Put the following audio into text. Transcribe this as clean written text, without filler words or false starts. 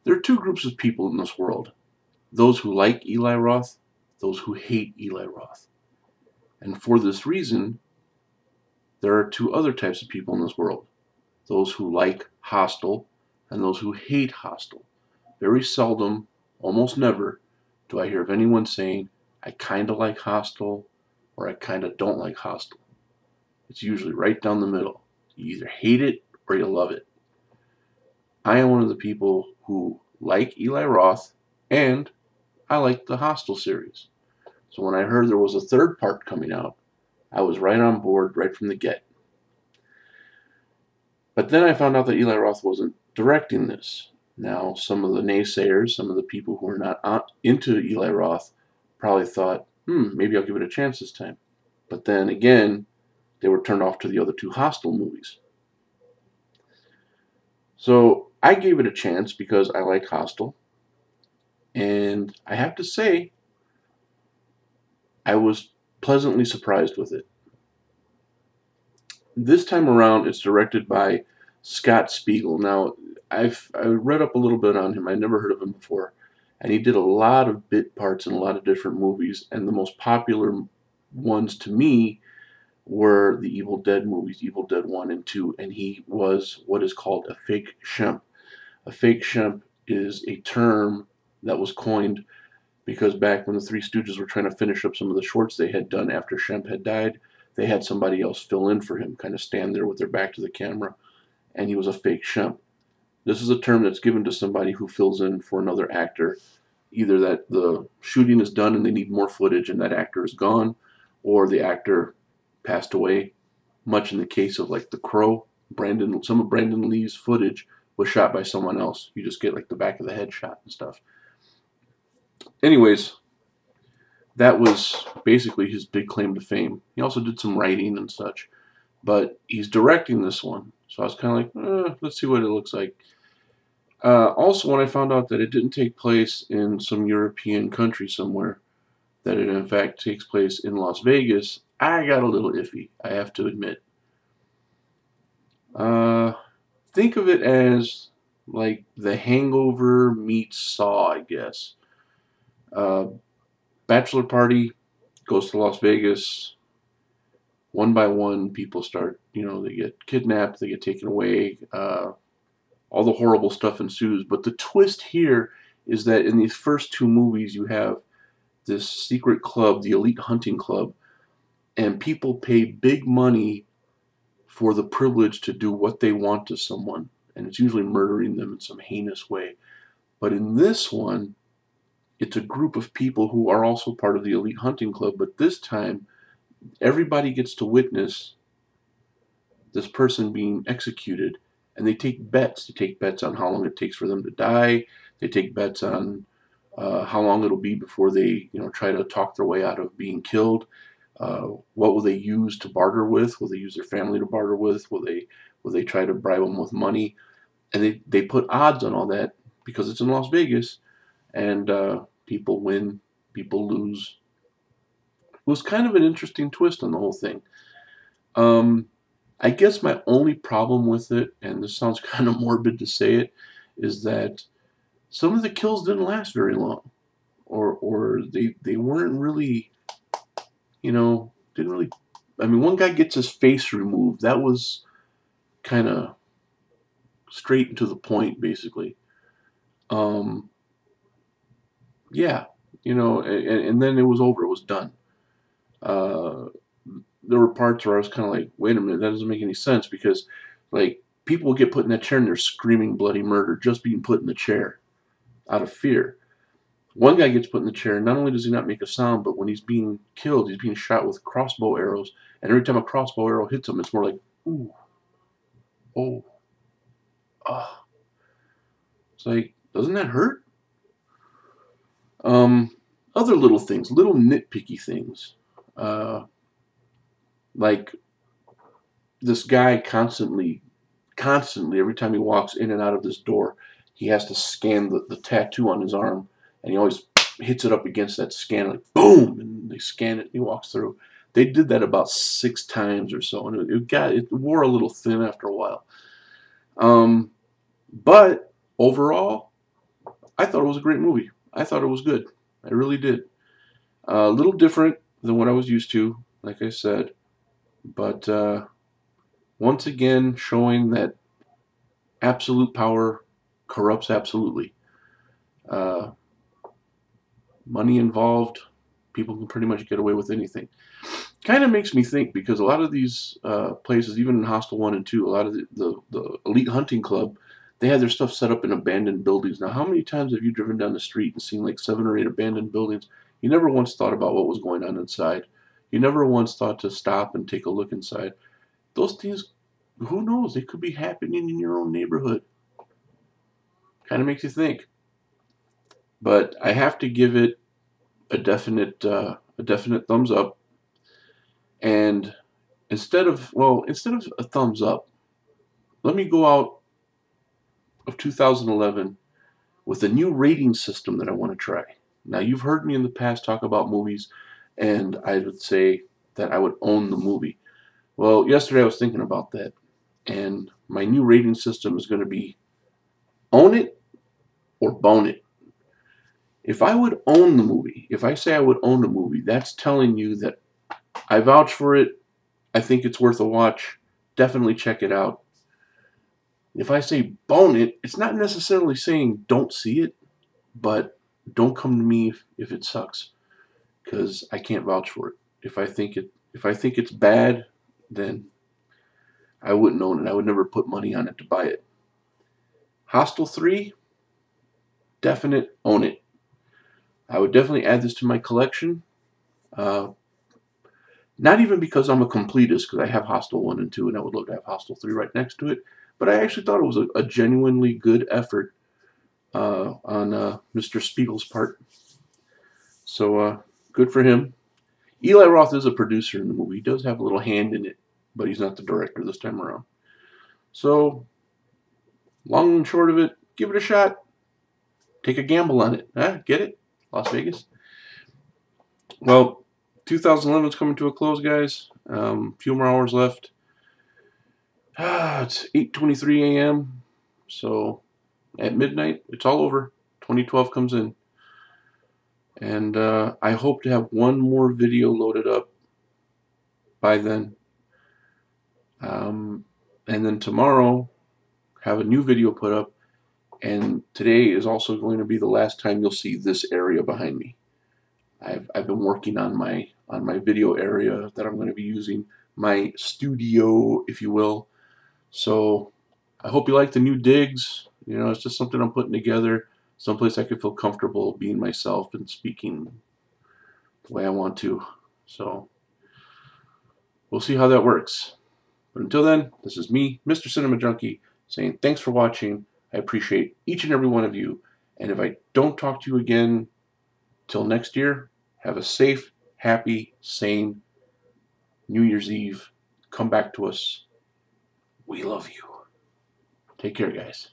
There are two groups of people in this world. Those who like Eli Roth, those who hate Eli Roth. And for this reason, there are two other types of people in this world. Those who like Hostel and those who hate Hostel. Very seldom, almost never, do I hear of anyone saying, I kind of like Hostel or I kind of don't like Hostel. It's usually right down the middle. You either hate it or you love it. I am one of the people who like Eli Roth and I like the Hostel series. So when I heard there was a third part coming out, I was right on board right from the get. But then I found out that Eli Roth wasn't directing this. Now, some of the naysayers, some of the people who are not into Eli Roth probably thought, maybe I'll give it a chance this time. But then again, they were turned off to the other two Hostel movies. So I gave it a chance because I liked Hostel. And I have to say, I was pleasantly surprised with it. This time around, it's directed by Scott Spiegel. Now, I read up a little bit on him. I'd never heard of him before. And he did a lot of bit parts in a lot of different movies. And the most popular ones to me were the Evil Dead movies, Evil Dead 1 and 2. And he was what is called a fake shemp. A fake shemp is a term that was coined because back when the Three Stooges were trying to finish up some of the shorts they had done after Shemp had died, they had somebody else fill in for him, kind of stand there with their back to the camera, and he was a fake Shemp. This is a term that's given to somebody who fills in for another actor, either that the shooting is done and they need more footage and that actor is gone, or the actor passed away, much in the case of like The Crow. Some of Brandon Lee's footage was shot by someone else. You just get like the back of the head shot and stuff. Anyways, that was basically his big claim to fame. He also did some writing and such, but he's directing this one. So I was kind of like, let's see what it looks like. Also, when I found out that it didn't take place in some European country somewhere, that it in fact takes place in Las Vegas, I got a little iffy, I have to admit. Think of it as like The Hangover meets Saw, I guess. Bachelor party goes to Las Vegas. One by one, people start, they get kidnapped, they get taken away. All the horrible stuff ensues. But the twist here is that in these first two movies, you have this secret club, the Elite Hunting Club, and people pay big money for the privilege to do what they want to someone. And it's usually murdering them in some heinous way. But in this one, it's a group of people who are also part of the Elite Hunting Club, but this time everybody gets to witness this person being executed, and they take bets. They take bets on how long it takes for them to die. They take bets on how long it'll be before they, try to talk their way out of being killed. What will they use to barter with? Will they use their family to barter with? Will they try to bribe them with money? And they put odds on all that because it's in Las Vegas, and people win, people lose. It was kind of an interesting twist on the whole thing. I guess my only problem with it, and this sounds kind of morbid to say it, is that some of the kills didn't last very long, or they weren't really, didn't really. I mean, one guy gets his face removed. That was kind of straight and to the point, basically. Yeah, and then it was over. It was done. There were parts where I was kind of like, wait a minute, that doesn't make any sense because, like, people will get put in that chair and they're screaming bloody murder just being put in the chair out of fear. One guy gets put in the chair, and not only does he not make a sound, but when he's being killed, he's being shot with crossbow arrows, and every time a crossbow arrow hits him, it's more like, ooh, oh, ah. It's like, doesn't that hurt? Other little things, little nitpicky things. Like this guy constantly, every time he walks in and out of this door, he has to scan the tattoo on his arm, and he always hits it up against that scanner, like boom, and they scan it, and he walks through. They did that about 6 times or so, and it wore a little thin after a while. But overall, I thought it was a great movie. I thought it was good. I really did. A little different than what I was used to, like I said, but once again showing that absolute power corrupts absolutely. Uh, Money involved, people can pretty much get away with anything. Kind of makes me think, because a lot of these places, even in Hostel 1 and 2, a lot of the elite hunting club, they had their stuff set up in abandoned buildings. Now, how many times have you driven down the street and seen like 7 or 8 abandoned buildings? You never once thought about what was going on inside. You never once thought to stop and take a look inside. Those things, who knows, they could be happening in your own neighborhood. Kind of makes you think. But I have to give it a definite thumbs up. And instead of a thumbs up, let me go out of 2011 with a new rating system that I want to try. Now, you've heard me in the past talk about movies, and I would say that I would own the movie. Well, yesterday I was thinking about that, and my new rating system is going to be own it or bone it. If I would own the movie, if I say I would own the movie, that's telling you that I vouch for it. I think it's worth a watch. Definitely check it out. If I say bone it, it's not necessarily saying don't see it, but don't come to me if it sucks, because I can't vouch for it. If I think it's bad, then I wouldn't own it. I would never put money on it to buy it. Hostel 3, definite own it. I would definitely add this to my collection. Not even because I'm a completist, because I have Hostel 1 and 2, and I would love to have Hostel 3 right next to it, but I actually thought it was a genuinely good effort on Mr. Spiegel's part. So good for him. Eli Roth is a producer in the movie. He does have a little hand in it, but he's not the director this time around. So, long and short of it, give it a shot. Take a gamble on it. Get it? Las Vegas? Well, 2011 is coming to a close, guys. Few more hours left. It's 8:23 a.m. So, at midnight, it's all over. 2012 comes in. And I hope to have one more video loaded up by then. And then tomorrow, have a new video put up. And today is also going to be the last time you'll see this area behind me. I've been working on my video area that I'm going to be using, my studio, if you will. So I hope you like the new digs. You know, it's just something I'm putting together, someplace I can feel comfortable being myself and speaking the way I want to. So we'll see how that works. But until then, this is me, Mr. Cinema Junkie, saying thanks for watching. I appreciate each and every one of you. And if I don't talk to you again till next year, have a safe, happy, sane New Year's Eve. Come back to us. We love you. Take care, guys.